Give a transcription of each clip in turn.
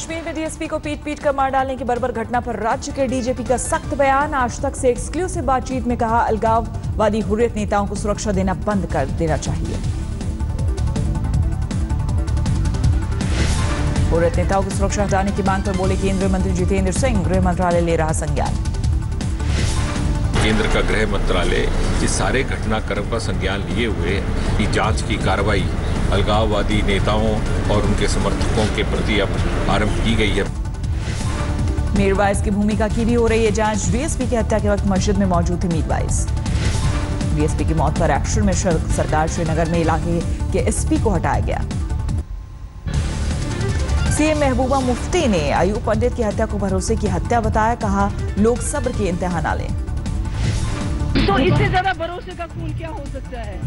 कश्मीर में डीएसपी को पीट कर मार डालने की बर्बर घटना पर राज्य के डीजीपी का सख्त बयान। आज तक से एक्सक्लूसिव बातचीत में कहा, अलगाववादी हुर्रियत नेताओं को सुरक्षा देना बंद कर देना चाहिए। हुर्रियत नेताओं की सुरक्षा हटाने की मांग पर बोले केंद्रीय मंत्री जितेंद्र सिंह, गृह मंत्रालय ले रहा संज्ञान। केंद्र का गृह मंत्रालय इस सारे घटनाक्रम का संज्ञान लिए हुए कि जांच की कार्रवाई अलगाववादी नेताओं और उनके समर्थकों के प्रति अब आरंभ की गई है। मीरवाइज की भूमिका की भी हो रही है जांच। डीएसपी की हत्या के वक्त मस्जिद में मौजूद थे मीरवाइज। डीएसपी की मौत पर एक्शन में सरकार, श्रीनगर में इलाके के एसपी को हटाया गया। सीएम महबूबा मुफ्ती ने अयूब पंडित की हत्या को भरोसे की हत्या बताया, कहा लोग सब्र की इंतहा ना लें। तो इससे ज्यादा भरोसे का खून क्या हो सकता है।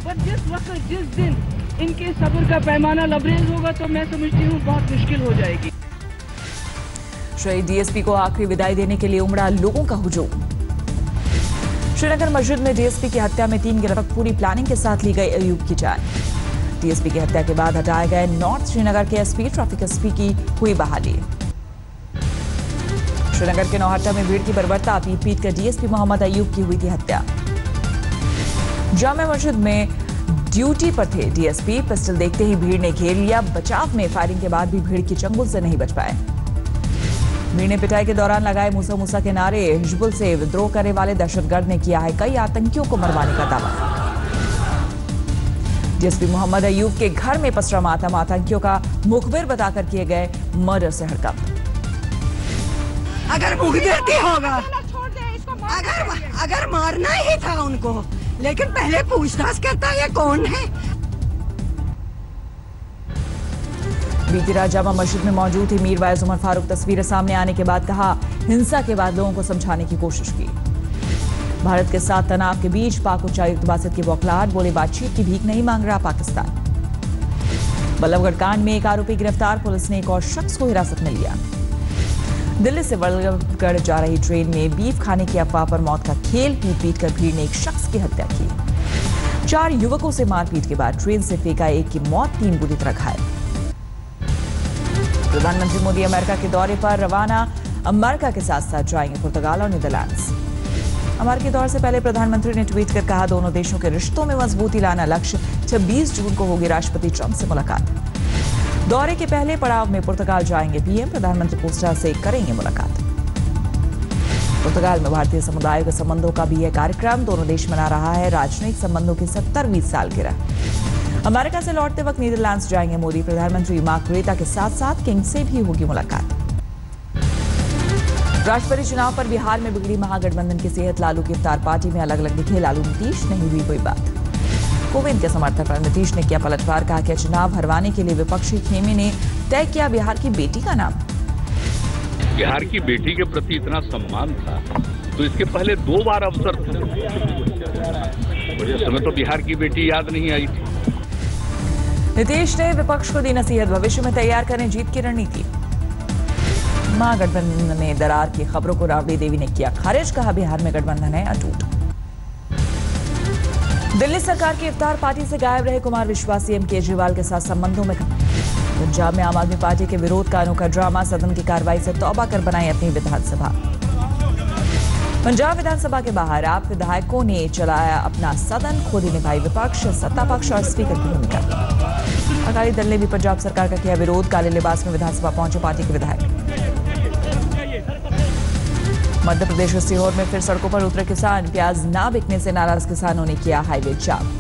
पर जिस वक्त जिस दिन इनके सब्र का पैमाना लबरेज होगा तो मैं समझती हूँ बहुत मुश्किल हो जाएगी। शहीद डीएसपी को आखिरी विदाई देने के लिए उमड़ा लोगों का हुजूम। श्रीनगर मस्जिद में डीएसपी की हत्या में 3 गिरफ्तार, पूरी प्लानिंग के साथ ली गई अयूब की जान। डीएसपी की हत्या के बाद हटाए गए नॉर्थ श्रीनगर के एसपी, ट्रैफिक एसपी की हुई बहाली। श्रीनगर के नौहट्टा में भीड़ की बर्बरता, पीट कर डीएसपी मोहम्मद अयूब की हुई थी हत्या। जामा मस्जिद में ड्यूटी पर थे डीएसपी, पिस्टल देखते ही भीड़ ने घेर लिया। बचाव में फायरिंग के बाद भी भीड़ की चंगुल से नहीं बच पाए। भीड़ ने पिटाई के दौरान लगाए मूसा मूसा के नारे। हिजबुल से विद्रोह करने वाले दहशतगर्द ने किया है कई आतंकियों को मरवाने का दावा। डीएसपी मोहम्मद अयूब के घर में पसरा मातम, आतंकियों का मुखबिर बताकर किए गए मर्डर से हड़कंप। अगर मुखबिर होगा, अगर मारना ही था उनको, लेकिन पहले पूछताछ करता है कौन है। बीती रात जामा मस्जिद में मौजूद थी मीरवाइज उमर फारूक। तस्वीरें सामने आने के बाद कहा, हिंसा के बाद लोगों को समझाने की कोशिश की। भारत के साथ तनाव के बीच पाक उच्चायुक्त बासित की बौखलाहट, बोले बातचीत की भीख नहीं मांग रहा पाकिस्तान। बल्लभगढ़ कांड में एक आरोपी गिरफ्तार, पुलिस ने एक और शख्स को हिरासत में लिया। दिल्ली से बल्लभगढ़ जा रही ट्रेन में बीफ खाने की अफवाह पर मौत का खेल, पीट कर भीड़ ने एक शख्स की हत्या की। 4 युवकों से मारपीट के बाद ट्रेन से फेंका एक की मौत, 3 बुरी तरह घायल। प्रधानमंत्री मोदी अमेरिका के दौरे पर रवाना, अमेरिका के साथ साथ जाएंगे पुर्तगाल और नीदरलैंड्स। अमेरिकी दौरे से पहले प्रधानमंत्री ने ट्वीट कर कहा, दोनों देशों के रिश्तों में मजबूती लाना लक्ष्य। 26 जून को होगी राष्ट्रपति ट्रंप से मुलाकात। दौरे के पहले पड़ाव में पुर्तगाल जाएंगे पीएम, प्रधानमंत्री कोस्टा से करेंगे मुलाकात। पुर्तगाल में भारतीय समुदाय के संबंधों का भी यह कार्यक्रम, दोनों देश मना रहा है राजनयिक संबंधों की 70वीं सालगिरह। अमेरिका से लौटते वक्त नीदरलैंड्स जाएंगे मोदी, प्रधानमंत्री मार्क रुते के साथ साथ किंग से भी होगी मुलाकात। राष्ट्रपति चुनाव पर बिहार में बिगड़ी महागठबंधन की सेहत, लालू की इफ्तार पार्टी में अलग अलग दिखे लालू नीतीश, नहीं हुई कोई बात। कोविंद के समर्थन पर नीतीश ने किया पलटवार, कहा कि चुनाव हरवाने के लिए विपक्षी खेमे ने तय किया बिहार की बेटी का नाम। बिहार की बेटी के प्रति इतना सम्मान था तो इसके पहले 2 बार अवसर थे, उस समय तो बिहार की बेटी याद नहीं आई थी। नीतीश ने विपक्ष को दी नसीहत, भविष्य में तैयार करें जीत की रणनीति। महागठबंधन में दरार की खबरों को राबड़ी देवी ने किया खारिज, कहा बिहार में गठबंधन है अटूट। दिल्ली सरकार की इफ्तार पार्टी से गायब रहे कुमार विश्वास, सीएम केजरीवाल के साथ संबंधों में। पंजाब में आम आदमी पार्टी के विरोध का अनोखा ड्रामा, सदन की कार्रवाई से तौबा कर बनाई अपनी विधानसभा। पंजाब विधानसभा के बाहर आप विधायकों ने चलाया अपना सदन, खुद ही निभाई विपक्ष, सत्ता पक्ष और स्पीकर की भूमिका। अकाली दल ने भी पंजाब सरकार का किया विरोध, काले लिबास में विधानसभा पहुंचे पार्टी के विधायक। मध्य प्रदेश के सीहोर में फिर सड़कों पर उतरे किसान, प्याज ना बिकने से नाराज किसानों ने किया हाईवे जाम।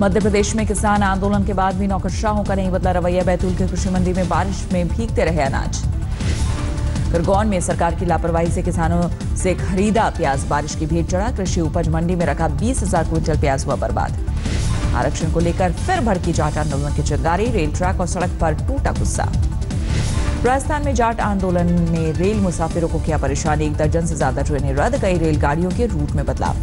मध्य प्रदेश में किसान आंदोलन के बाद भी नौकरशाहों का नहीं बदला रवैया, बैतूल के कृषि मंडी में बारिश में भीगते रहे अनाज। खरगोन में सरकार की लापरवाही से किसानों से खरीदा प्याज, बारिश की भेंट चढ़ा, कृषि उपज मंडी में रखा 20,000 क्विंटल प्याज हुआ बर्बाद। आरक्षण को लेकर फिर भड़की जाट आंदोलन की चिंगारी, रेल ट्रैक और सड़क पर टूटा गुस्सा। राजस्थान में जाट आंदोलन ने रेल मुसाफिरों को किया परेशान, 1 दर्जन से ज्यादा ट्रेनें रद्द, कई रेलगाड़ियों के रूट में बदलाव।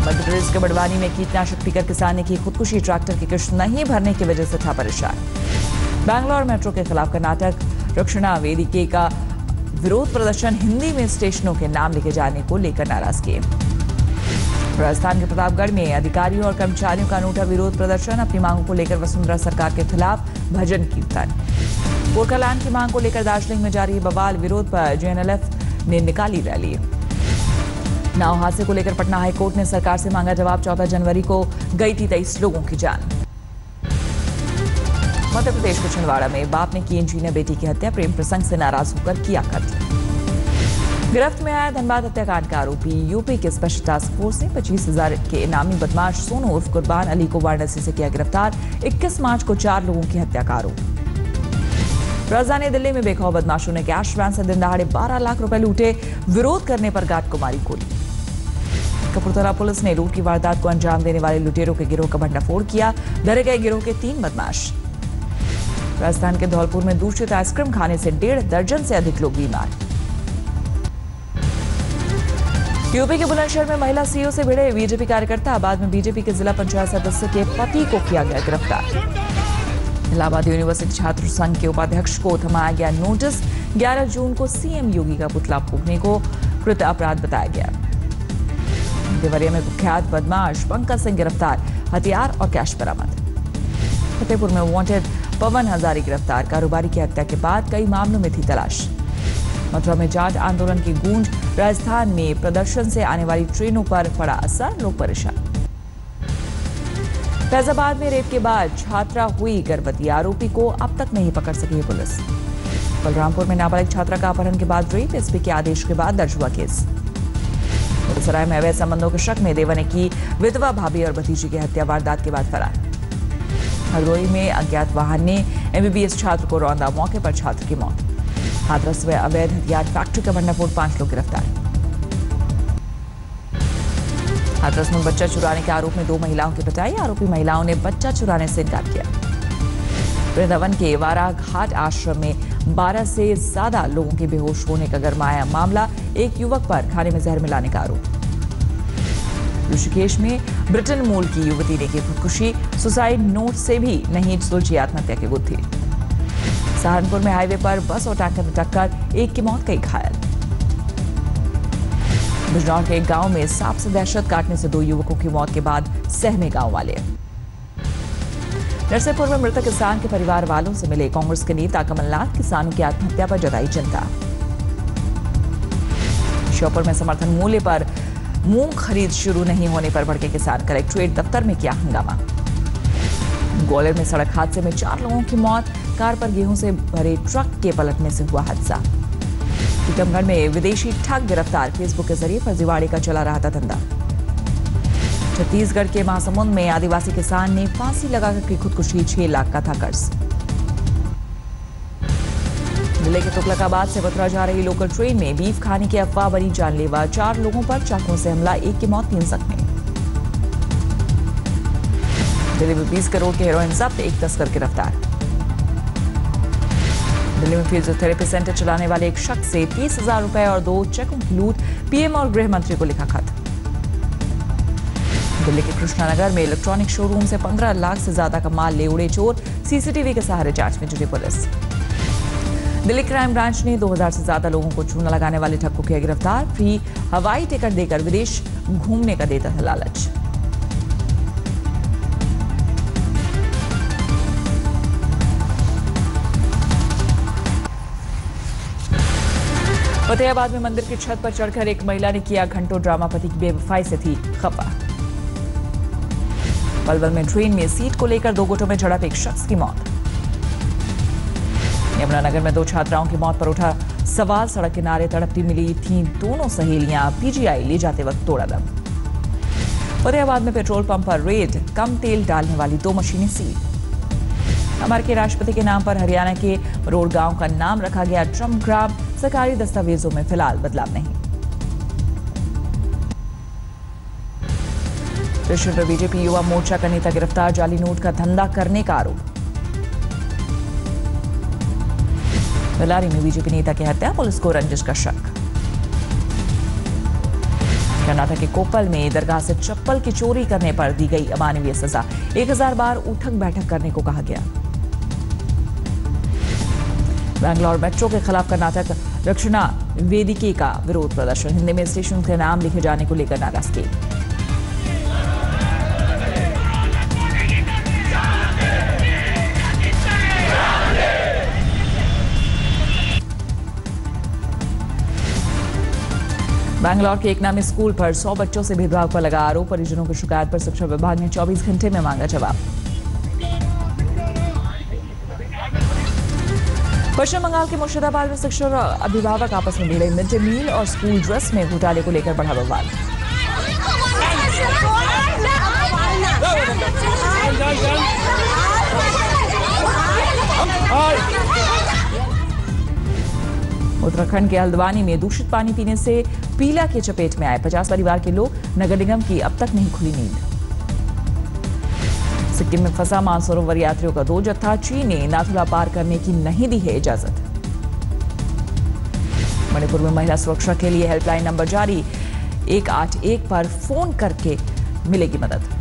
मध्य प्रदेश के बड़वानी में कीटनाशक पीकर किसान ने की खुदकुशी, ट्रैक्टर की किश्त नहीं भरने की वजह से था परेशान। बैंगलोर मेट्रो के खिलाफ कर्नाटक रक्षणा वेदिके का विरोध प्रदर्शन, हिंदी में स्टेशनों के नाम लिखे जाने को लेकर नाराजगी। राजस्थान के प्रतापगढ़ में अधिकारियों और कर्मचारियों का अनूठा विरोध प्रदर्शन। अपनी मांगों को लेकर वसुंधरा सरकार के खिलाफ भजन कीर्तन। गोरखालैंड की मांग को लेकर दार्जिलिंग में जारी बवाल। विरोध पर जेएनएलएफ ने निकाली रैली। नाव हादसे को लेकर पटना हाईकोर्ट ने सरकार से मांगा जवाब। 14 जनवरी को गई थी 23 लोगों की जान। मध्य प्रदेश के छिंदवाड़ा में बाप ने की इंजीनियर बेटी की हत्या। प्रेम प्रसंग से नाराज होकर किया कत्ल। गिरफ्त में आया धनबाद हत्याकांड का आरोपी। यूपी के स्पेशल टास्क फोर्स ने 25,000 के इनामी बदमाश सोनू उर्फ कुर्बान अली को वाराणसी से किया गिरफ्तार। 21 मार्च को 4 लोगों की हत्या का आरोप। राजधानी दिल्ली में बेखौफ बदमाशों ने कैश वैन से दिन दहाड़े 12 लाख रुपए लूटे। विरोध करने पर गार्ड को मारी गोली। कपूरथला पुलिस ने लूट की वारदात को अंजाम देने वाले लुटेरों के गिरोह का भंडाफोड़ किया। धरे गए गिरोह के 3 बदमाश। राजस्थान के धौलपुर में दूषित आइसक्रीम खाने से 1.5 दर्जन से अधिक लोग बीमार। यूपी के बुलंदशहर में महिला सीईओ से भिड़े बीजेपी कार्यकर्ता। बाद में बीजेपी के जिला पंचायत सदस्य के पति को किया गया गिरफ्तार। इलाहाबाद यूनिवर्सिटी छात्र संघ के उपाध्यक्ष को थमाया गया नोटिस। 11 जून को सीएम योगी का पुतला फूंकने को कृत अपराध बताया गया। देवरिया में कुख्यात बदमाश पंकज सिंह गिरफ्तार। हथियार और कैश बरामद। फतेहपुर में वांटेड पवन हजारी गिरफ्तार। कारोबारी की हत्या के बाद कई मामलों में थी तलाश। मथुरा में जाट आंदोलन की गूंज। राजस्थान में प्रदर्शन से आने वाली ट्रेनों पर पड़ा असर। लोग परेशान। फैजाबाद में रेप के बाद छात्रा हुई गर्भवती। आरोपी को अब तक नहीं पकड़ सकी है पुलिस। बलरामपुर में नाबालिग छात्रा का अपहरण के बाद रेप। एसपी के आदेश के बाद दर्ज हुआ केस। मुगलसराय में अवैध संबंधों के शक में देवर ने की विधवा भाभी और भतीजी की हत्या। वारदात के बाद फरार। हरदोई में अज्ञात वाहन ने एमबीबीएस छात्र को रौंदा। मौके पर छात्र की मौत। हाथरस में अवैध हथियार फैक्ट्री का भंडाफोड़। 5 लोग गिरफ्तार। हाथरस में बच्चा चुराने के आरोप में 2 महिलाओं की पिटाई। आरोपी महिलाओं ने बच्चा चुराने से इनकार किया। वृंदावन के वारा घाट आश्रम में 12 से ज्यादा लोगों के बेहोश होने का गरमाया मामला। एक युवक पर खाने में जहर मिलाने का आरोप। ऋषिकेश में ब्रिटेन मूल की युवती ने की खुदकुशी। सुसाइड नोट से भी नहीं सुलझी आत्महत्या की गुत्थी। सहारनपुर में हाईवे पर बस और टैंकर में टक्कर। 1 की मौत, कई घायल। बिजनौर के एक गांव में सांप से दहशत। काटने से 2 युवकों की मौत के बाद सहमे गांव वाले। नरसिंहपुर में मृतक किसान के परिवार वालों से मिले कांग्रेस के नेता कमलनाथ। किसानों की आत्महत्या पर जताई चिंता। श्योपुर में समर्थन मूल्य पर मूंग खरीद शुरू नहीं होने पर भड़के किसान। कलेक्ट्रेट दफ्तर में किया हंगामा। ग्वालियर में सड़क हादसे में 4 लोगों की मौत। कार पर गेहूं से भरे ट्रक के पलटने से हुआ हादसा। टीकमगढ़ में विदेशी ठग गिरफ्तार। फेसबुक के जरिए फर्जीवाड़े का चला रहा था धंधा। छत्तीसगढ़ के महासमुंद में आदिवासी किसान ने फांसी लगाकर की खुदकुशी। 6 लाख का था कर्ज। दिल्ली के तुगलकाबाद से मथुरा जा रही लोकल ट्रेन में बीफ खाने की अफवाह बनी जानलेवा। 4 लोगों पर चाकुओं से हमला। 1 की मौत, 3 जख्मी। दिल्ली में 20 करोड़ के हेरोइन जब्त। 1 तस्कर गिरफ्तार। दिल्ली में फिजियोथेरेपी सेंटर चलाने वाले एक शख्स से 30,000 रुपए और 2 चेकों की लूट। पीएम और गृह मंत्री को लिखा खत। दिल्ली के कृष्णानगर में इलेक्ट्रॉनिक शोरूम से 15 लाख से ज्यादा का माल ले उड़े चोर। सीसीटीवी के सहारे जांच में जुटी पुलिस। दिल्ली क्राइम ब्रांच ने 2000 से ज्यादा लोगों को चूना लगाने वाले ठग को किया गिरफ्तार। फ्री हवाई टिकट देकर विदेश घूमने का देता था लालच। फतेहाबाद में मंदिर की छत पर चढ़कर एक महिला ने किया घंटों ड्रामा। पति की बेवफाई से थी खफा। पलवल में ट्रेन में सीट को लेकर 2 गुटों में झड़प। एक शख्स की मौत। यमुनानगर में 2 छात्राओं की मौत पर उठा सवाल। सड़क किनारे तड़पती मिली थीं दोनों सहेलियां। पीजीआई ले जाते वक्त तोड़ा दम। फतेहाबाद में पेट्रोल पंप पर रेड। कम तेल डालने वाली 2 मशीनें सील। अमेरिका के राष्ट्रपति के नाम पर हरियाणा के रोड गांव का नाम रखा गया ट्रम्प ग्राम। सरकारी दस्तावेजों में फिलहाल बदलाव नहीं। त्रिशूल में बीजेपी युवा मोर्चा का नेता गिरफ्तार। जाली नोट का धंधा करने का आरोप। बेल्लारी में बीजेपी नेता की हत्या। पुलिस को रंजिश का शक। कर्नाटक के कोप्पल में दरगाह से चप्पल की चोरी करने पर दी गई अमानवीय सजा। 1000 बार उठक बैठक करने को कहा गया। बैंगलोर मेट्रो के खिलाफ कर्नाटक रक्षणा वेदिके का विरोध प्रदर्शन। हिंदी में स्टेशन के नाम लिखे जाने को लेकर नाराजगी। बैंगलोर के एक नामी स्कूल पर 100 बच्चों से भेदभाव पर लगा आरोप। परिजनों की शिकायत पर शिक्षा विभाग ने 24 घंटे में मांगा जवाब। पश्चिम बंगाल के मुर्शिदाबाद में शिक्षक और अभिभावक आपस में भिड़े। मिड डे मील और स्कूल ड्रेस में घोटाले को लेकर बढ़ा विवाद। उत्तराखंड के हल्द्वानी में दूषित पानी पीने से पीला की चपेट में आए 50 परिवार के लोग। नगर निगम की अब तक नहीं खुली नींद। सिक्किम में फंसा मानसरोवर यात्रियों का 2 जत्था। चीन ने नाथुला पार करने की नहीं दी है इजाजत। मणिपुर में महिला सुरक्षा के लिए हेल्पलाइन नंबर जारी। 181 पर फोन करके मिलेगी मदद।